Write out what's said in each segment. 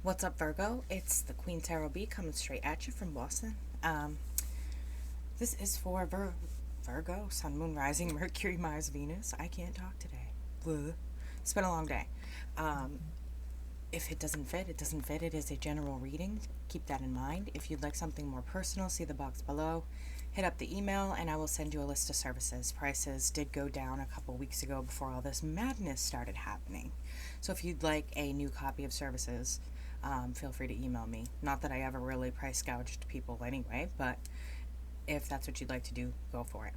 What's up, Virgo? It's the Queen Tarot B coming straight at you from Boston. This is for Virgo, Sun, Moon, Rising, Mercury, Mars, Venus. I can't talk today. Bleh. It's been a long day. Um, if it doesn't fit, it doesn't fit. It is a general reading. Keep that in mind. If you'd like something more personal, see the box below. Hit up the email and I will send you a list of services. Prices did go down a couple weeks ago before all this madness started happening. So if you'd like a new copy of services, feel free to email me. Not that I ever really price gouged people anyway, but if that's what you'd like to do, go for it.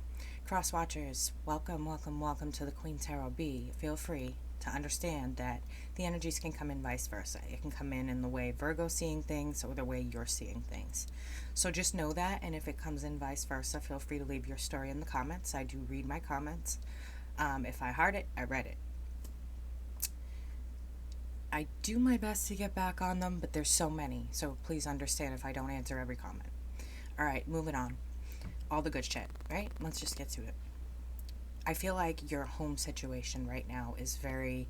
Cross watchers, welcome, welcome, welcome to the Queen Tarot B. Feel free to understand that the energies can come in vice versa. It can come in the way Virgo's seeing things or the way you're seeing things. So just know that, and if it comes in vice versa, feel free to leave your story in the comments. I do read my comments. If I heard it, I read it. I do my best to get back on them, but there's so many, so please understand if I don't answer every comment. Alright, moving on. All the good shit, right? Let's just get to it. I feel like your home situation right now is very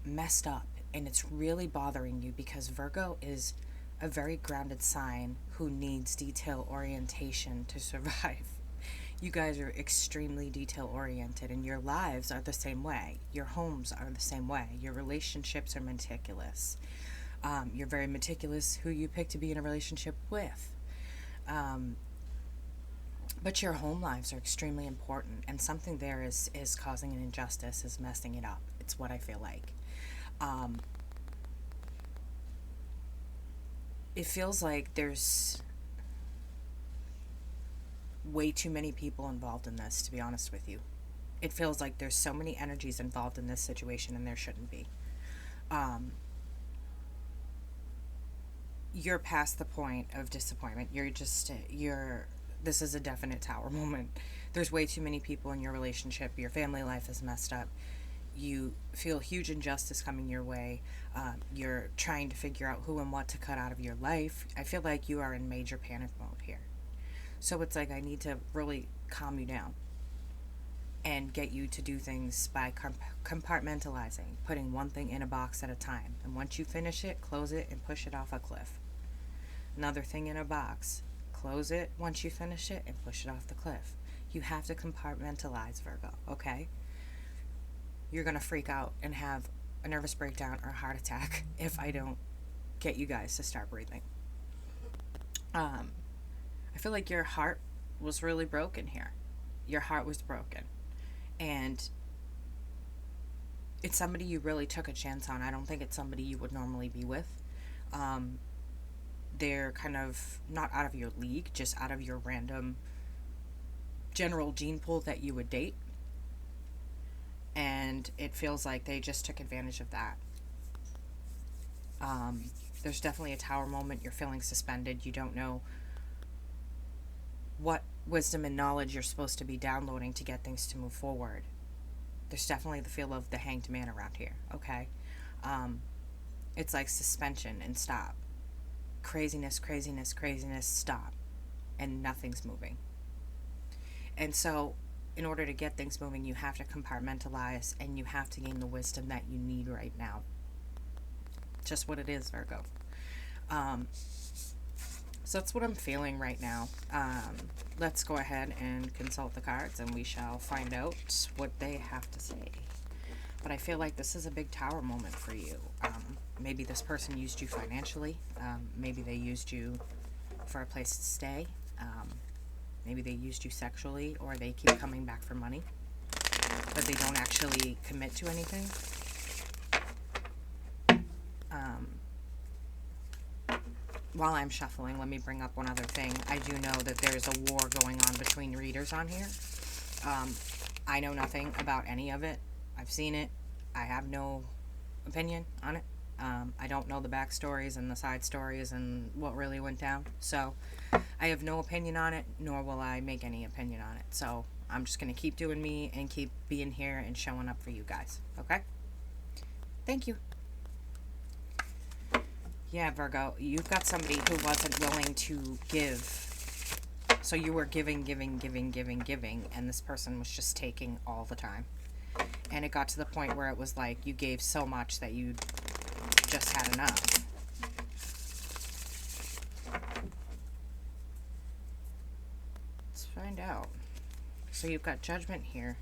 messed up, and it's really bothering you because Virgo is a very grounded sign who needs detail orientation to survive. You guys are extremely detail oriented, and your lives are the same way. Your homes are the same way. Your relationships are meticulous. You're very meticulous who you pick to be in a relationship with. Um, but your home lives are extremely important, and something there is causing an injustice, is messing it up. It's what I feel like. Um, it feels like there's way too many people involved in this, to be honest with you. It feels like there's so many energies involved in this situation, and there shouldn't be. Um, you're past the point of disappointment. This is a definite tower moment. There's way too many people in your relationship. Your family life is messed up. You feel huge injustice coming your way. You're trying to figure out who and what to cut out of your life. I feel like you are in major panic mode here. So it's like I need to really calm you down and get you to do things by compartmentalizing, putting one thing in a box at a time. And once you finish it, close it and push it off a cliff. Another thing in a box, close it once you finish it and push it off the cliff. You have to compartmentalize, Virgo, okay? You're going to freak out and have a nervous breakdown or a heart attack if I don't get you guys to start breathing. I feel like your heart was really broken here. Your heart was broken. And it's somebody you really took a chance on. I don't think it's somebody you would normally be with. Um, they're kind of not out of your league, just out of your random general gene pool that you would date. And it feels like they just took advantage of that. There's definitely a tower moment. You're feeling suspended. You don't know what wisdom and knowledge you're supposed to be downloading to get things to move forward. There's definitely the feel of the hanged man around here, okay? It's like suspension and stop. Craziness, craziness, craziness, stop. And nothing's moving. And so, in order to get things moving, you have to compartmentalize and you have to gain the wisdom that you need right now. Just what it is, Virgo. So that's what I'm feeling right now. Let's go ahead and consult the cards and we shall find out what they have to say. But I feel like this is a big tower moment for you. Maybe this person used you financially. Maybe they used you for a place to stay. Maybe they used you sexually, or they keep coming back for money, but they don't actually commit to anything. While I'm shuffling, let me bring up one other thing. I do know that there's a war going on between readers on here. I know nothing about any of it. I've seen it. I have no opinion on it. I don't know the backstories and the side stories and what really went down. So I have no opinion on it, nor will I make any opinion on it. So I'm just going to keep doing me and keep being here and showing up for you guys. Okay? Thank you. Yeah, Virgo, you've got somebody who wasn't willing to give. So you were giving, and this person was just taking all the time. And it got to the point where it was like you gave so much that you just had enough. Let's find out. So you've got Judgment here.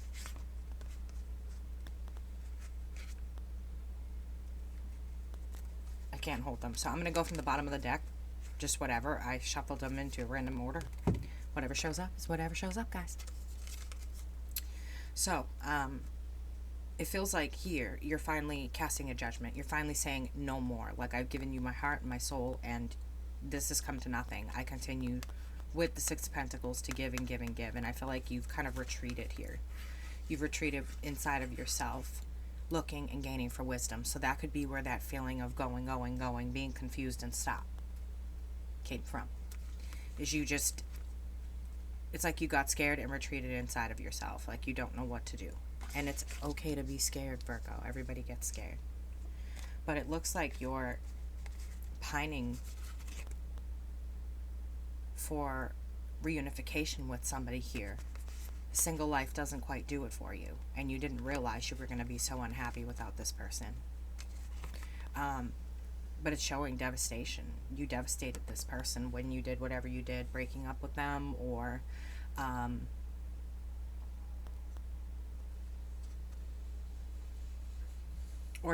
I can't hold them. So I'm going to go from the bottom of the deck. Just whatever. I shuffled them into a random order. Whatever shows up is whatever shows up, guys. So, it feels like here, you're finally casting a judgment. You're finally saying no more. Like, I've given you my heart and my soul, and this has come to nothing. I continue with the Six of Pentacles to give and give and give. And I feel like you've kind of retreated here. You've retreated inside of yourself, looking and gaining for wisdom. So that could be where that feeling of going, being confused and stop came from. Is you just, it's like you got scared and retreated inside of yourself. Like you don't know what to do. And it's okay to be scared, Virgo. Everybody gets scared. But it looks like you're pining for reunification with somebody here. Single life doesn't quite do it for you. And you didn't realize you were going to be so unhappy without this person. But it's showing devastation. You devastated this person when you did whatever you did, breaking up with them, or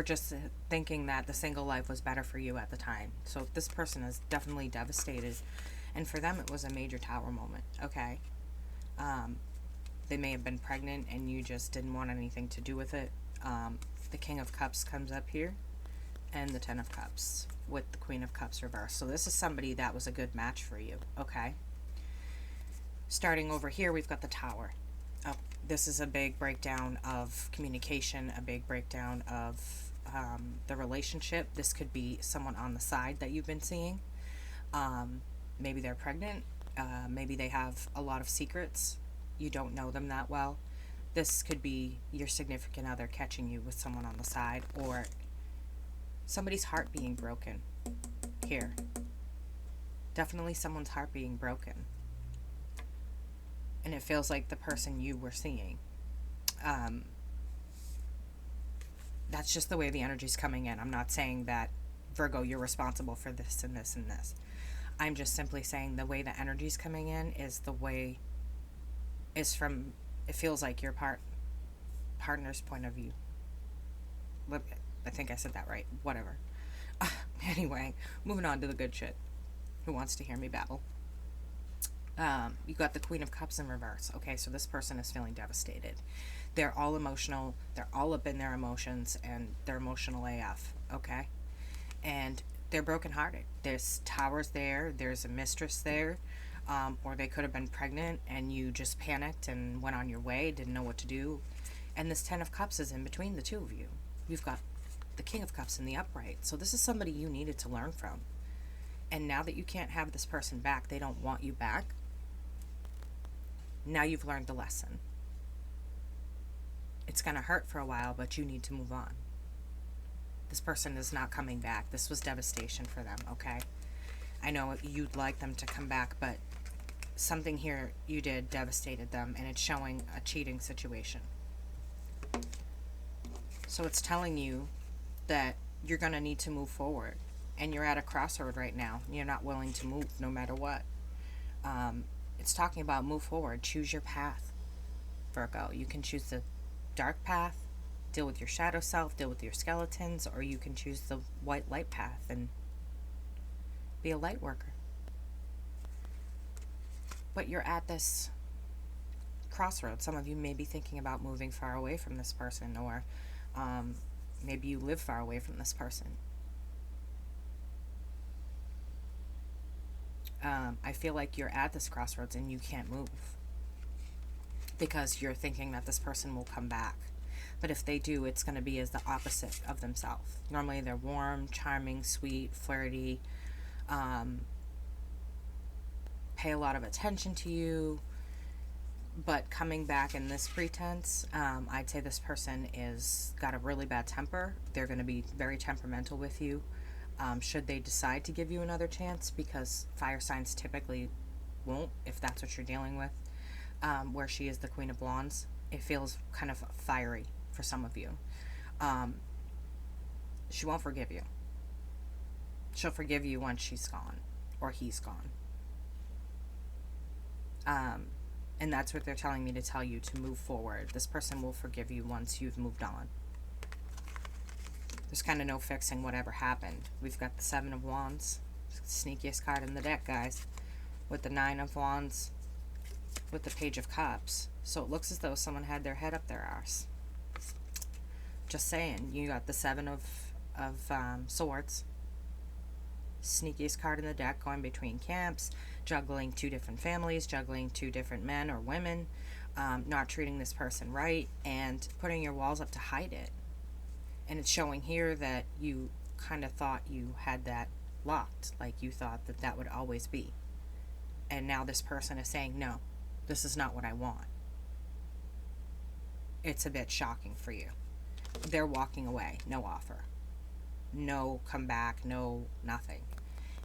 just thinking that the single life was better for you at the time. So this person is definitely devastated. And for them, it was a major tower moment, okay? They may have been pregnant and you just didn't want anything to do with it. The King of Cups comes up here, and the Ten of Cups with the Queen of Cups reversed. So this is somebody that was a good match for you, okay? Starting over here, we've got the Tower. Oh, this is a big breakdown of communication, a big breakdown of the relationship. This could be someone on the side that you've been seeing. Maybe they're pregnant. Maybe they have a lot of secrets. You don't know them that well. This could be your significant other catching you with someone on the side, or somebody's heart being broken here. Definitely someone's heart being broken. And it feels like the person you were seeing. That's just the way the energy's coming in. I'm not saying that, Virgo, you're responsible for this and this and this. I'm just simply saying the way the energy's coming in is the way, is from, it feels like your partner's point of view. I think I said that right. Whatever. Anyway, moving on to the good shit. Who wants to hear me babble? You got the Queen of Cups in reverse. Okay, so this person is feeling devastated. They're all emotional. They're all up in their emotions, and they're emotional AF. Okay? And they're brokenhearted. There's towers there. There's a mistress there. Or they could have been pregnant, and you just panicked and went on your way, didn't know what to do. And this Ten of Cups is in between the two of you. You've got the King of Cups in the upright. So this is somebody you needed to learn from. And now that you can't have this person back, they don't want you back. Now you've learned the lesson. It's going to hurt for a while, but you need to move on. This person is not coming back. This was devastation for them, okay? I know you'd like them to come back, but something here you did devastated them, and it's showing a cheating situation. So it's telling you that you're going to need to move forward, and you're at a crossroad right now. You're not willing to move no matter what. It's talking about move forward. Choose your path, Virgo. You can choose the dark path, deal with your shadow self, deal with your skeletons, or you can choose the white light path and be a light worker. But you're at this crossroads. Some of you may be thinking about moving far away from this person, or maybe you live far away from this person. I feel like you're at this crossroads and you can't move because you're thinking that this person will come back. But if they do, it's going to be as the opposite of themselves. Normally they're warm, charming, sweet, flirty, pay a lot of attention to you. But coming back in this pretense, I'd say this person is got a really bad temper. They're going to be very temperamental with you. Should they decide to give you another chance, because fire signs typically won't, if that's what you're dealing with. Where she is the Queen of Wands, it feels kind of fiery for some of you. She won't forgive you. She'll forgive you once she's gone or he's gone. And that's what they're telling me to tell you, to move forward. This person will forgive you once you've moved on. There's kind of no fixing whatever happened. We've got the Seven of Wands, sneakiest card in the deck, guys, with the Nine of Wands, with the Page of Cups. So it looks as though someone had their head up their arse. Just saying. You got the Seven of Swords, sneakiest card in the deck, going between camps, juggling two different families, juggling two different men or women, not treating this person right, and putting your walls up to hide it. And it's showing here that you kind of thought you had that locked, like you thought that that would always be. And now this person is saying, no, this is not what I want. It's a bit shocking for you. They're walking away, no offer, no come back, no nothing.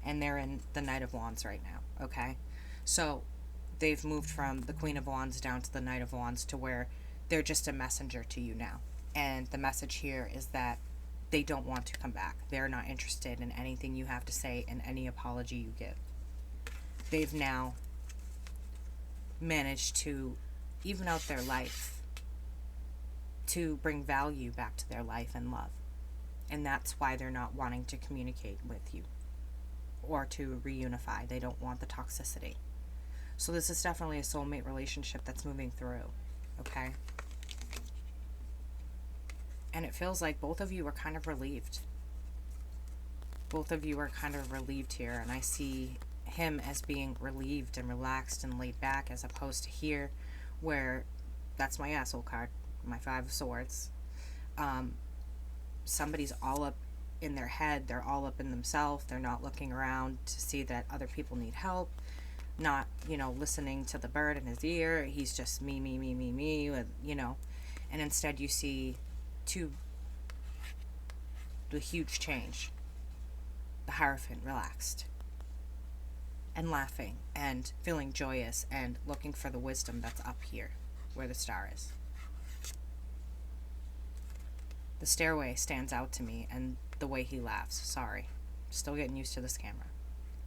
And they're in the Knight of Wands right now, okay? So they've moved from the Queen of Wands down to the Knight of Wands, to where they're just a messenger to you now. And the message here is that they don't want to come back. They're not interested in anything you have to say and any apology you give. They've now managed to even out their life, to bring value back to their life and love. And that's why they're not wanting to communicate with you or to reunify. They don't want the toxicity. So this is definitely a soulmate relationship that's moving through, okay? And it feels like both of you are kind of relieved. Both of you are kind of relieved here. And I see him as being relieved and relaxed and laid back, as opposed to here, where that's my asshole card, my Five of Swords. Somebody's all up in their head. They're all up in themselves. They're not looking around to see that other people need help. Not, listening to the bird in his ear. He's just me, with, and instead you see the huge change. The Hierophant relaxed and laughing and feeling joyous and looking for the wisdom that's up here where the star is. The stairway stands out to me, and the way he laughs. Sorry, still getting used to this camera.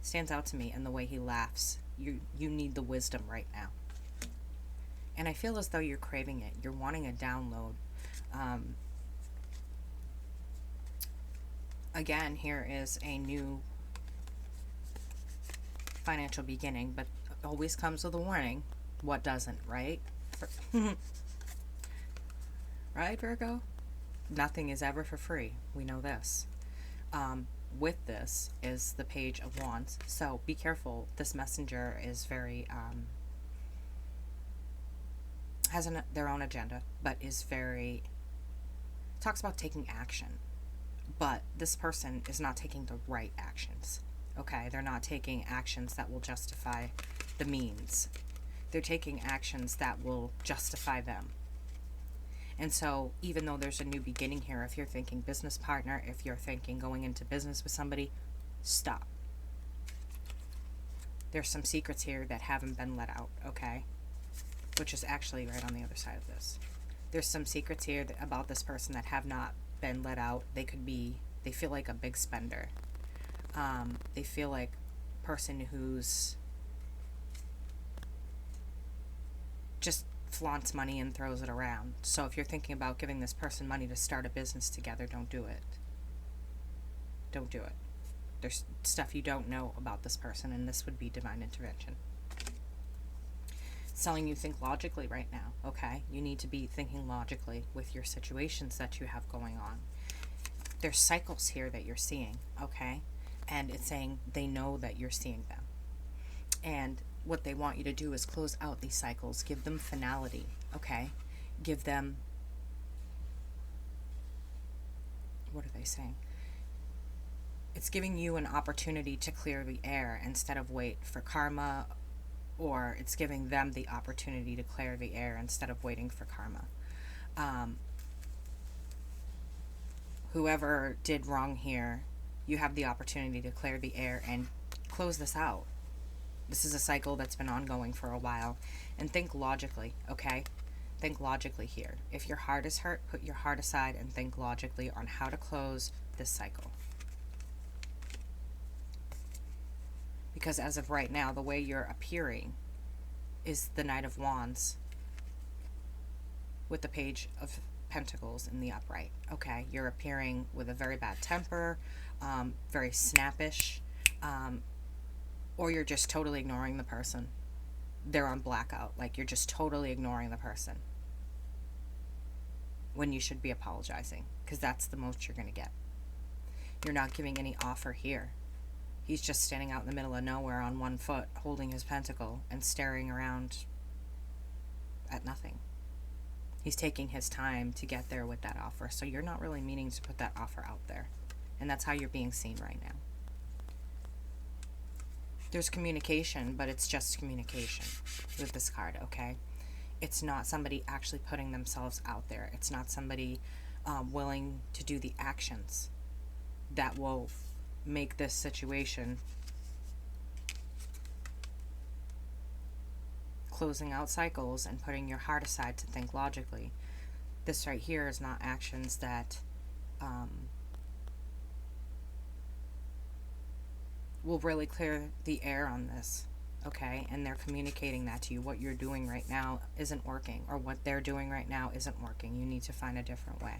Stands out to me, and the way he laughs. You need the wisdom right now. And I feel as though you're craving it. You're wanting a download. Again, here is a new financial beginning, but it always comes with a warning. What doesn't, right? Right, Virgo? Nothing is ever for free. We know this. With this is the Page of Wands. So be careful. This messenger is very, has their own agenda, but is very, talks about taking action. But this person is not taking the right actions. Okay? They're not taking actions that will justify the means. They're taking actions that will justify them. And so, even though there's a new beginning here, if you're thinking business partner, if you're thinking going into business with somebody, stop. There's some secrets here that haven't been let out, okay? Which is actually right on the other side of this. There's some secrets here about this person that have not been let out. They feel like a big spender. They feel like a person who's just flaunts money and throws it around. So if you're thinking about giving this person money to start a business together, don't do it. Don't do it. There's stuff you don't know about this person, and this would be divine intervention. It's telling you think logically right now, okay? You need to be thinking logically with your situations that you have going on. There's cycles here that you're seeing, okay? And it's saying they know that you're seeing them. And what they want you to do is close out these cycles, give them finality, okay? Give them, what are they saying? It's giving you an opportunity to clear the air instead of wait for karma, or it's giving them the opportunity to clear the air instead of waiting for karma. Whoever did wrong here, you have the opportunity to clear the air and close this out. This is a cycle that's been ongoing for a while. And think logically, okay? Think logically here. If your heart is hurt, put your heart aside and think logically on how to close this cycle. Because as of right now, the way you're appearing is the Knight of Wands with the Page of Pentacles in the upright. Okay, you're appearing with a very bad temper, very snappish, or you're just totally ignoring the person. They're on blackout, like you're just totally ignoring the person when you should be apologizing, because that's the most you're going to get. You're not giving any offer here. He's just standing out in the middle of nowhere on one foot, holding his pentacle and staring around at nothing. He's taking his time to get there with that offer, so you're not really meaning to put that offer out there. And that's how you're being seen right now. There's communication, but it's just communication with this card, okay? It's not somebody actually putting themselves out there. It's not somebody willing to do the actions that will make this situation, closing out cycles and putting your heart aside to think logically. This right here is not actions that will really clear the air on this, okay? And they're communicating that to you. What you're doing right now isn't working, or what they're doing right now isn't working. You need to find a different way.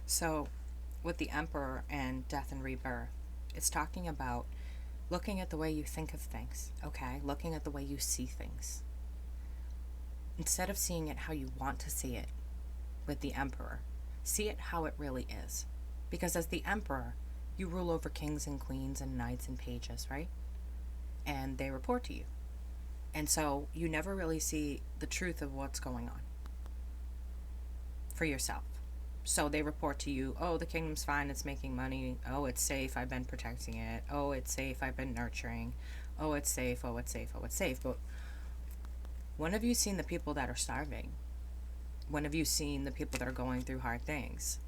So with the Emperor and death and rebirth, it's talking about looking at the way you think of things, okay? Looking at the way you see things. Instead of seeing it how you want to see it with the Emperor, see it how it really is. Because as the Emperor, you rule over kings and queens and knights and pages, right? And they report to you. And so you never really see the truth of what's going on for yourself. So they report to you, oh, the kingdom's fine, it's making money. Oh, it's safe, I've been protecting it. Oh, it's safe, I've been nurturing. Oh, it's safe, oh, it's safe, oh, it's safe. But when have you seen the people that are starving? When have you seen the people that are going through hard things?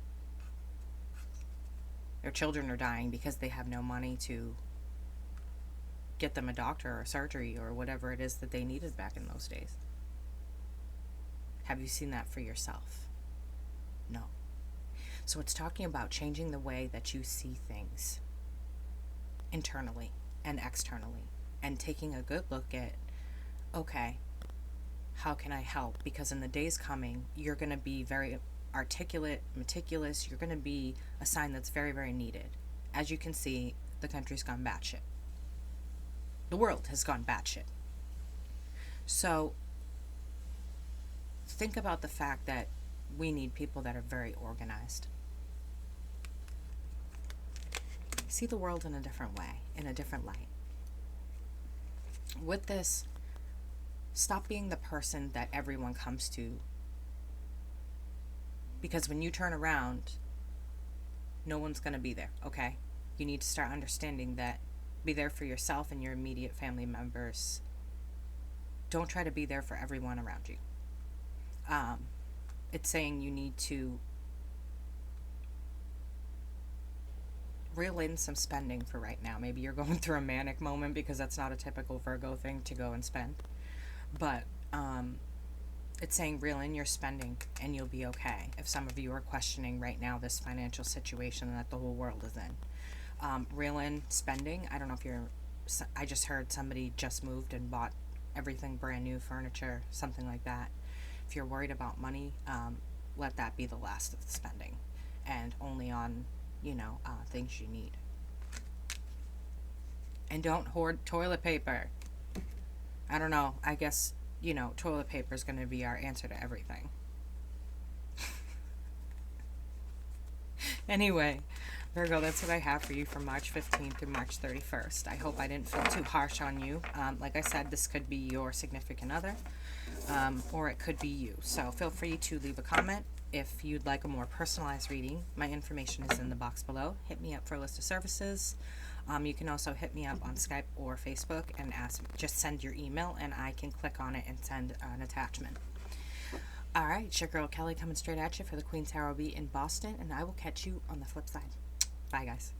Their children are dying because they have no money to get them a doctor or surgery or whatever it is that they needed back in those days. Have you seen that for yourself? No. So it's talking about changing the way that you see things internally and externally, and taking a good look at, okay, how can I help? Because in the days coming, you're going to be very articulate, meticulous. You're going to be a sign that's very, very needed. As you can see, the country's gone batshit. The world has gone batshit. So think about the fact that we need people that are very organized. See the world in a different way, in a different light. With this, stop being the person that everyone comes to. Because when you turn around, no one's going to be there, okay? You need to start understanding that. Be there for yourself and your immediate family members. Don't try to be there for everyone around you. It's saying you need to reel in some spending for right now. Maybe you're going through a manic moment because that's not a typical Virgo thing to go and spend. But it's saying reel in your spending and you'll be okay. If some of you are questioning right now this financial situation that the whole world is in. Reel in spending. I don't know if you're... I just heard somebody just moved and bought everything brand new, furniture, something like that. If you're worried about money, let that be the last of the spending. And only on, things you need. And don't hoard toilet paper. I don't know. I guess, toilet paper is going to be our answer to everything. Anyway, Virgo, that's what I have for you from March 15th through March 31st. I hope I didn't feel too harsh on you. Like I said, this could be your significant other, or it could be you. So feel free to leave a comment. If you'd like a more personalized reading, my information is in the box below. Hit me up for a list of services. You can also hit me up on Skype or Facebook and just send your email, and I can click on it and send an attachment. All right, it's your girl Kelly coming straight at you for the Queen Tarot Beat in Boston, and I will catch you on the flip side. Bye, guys.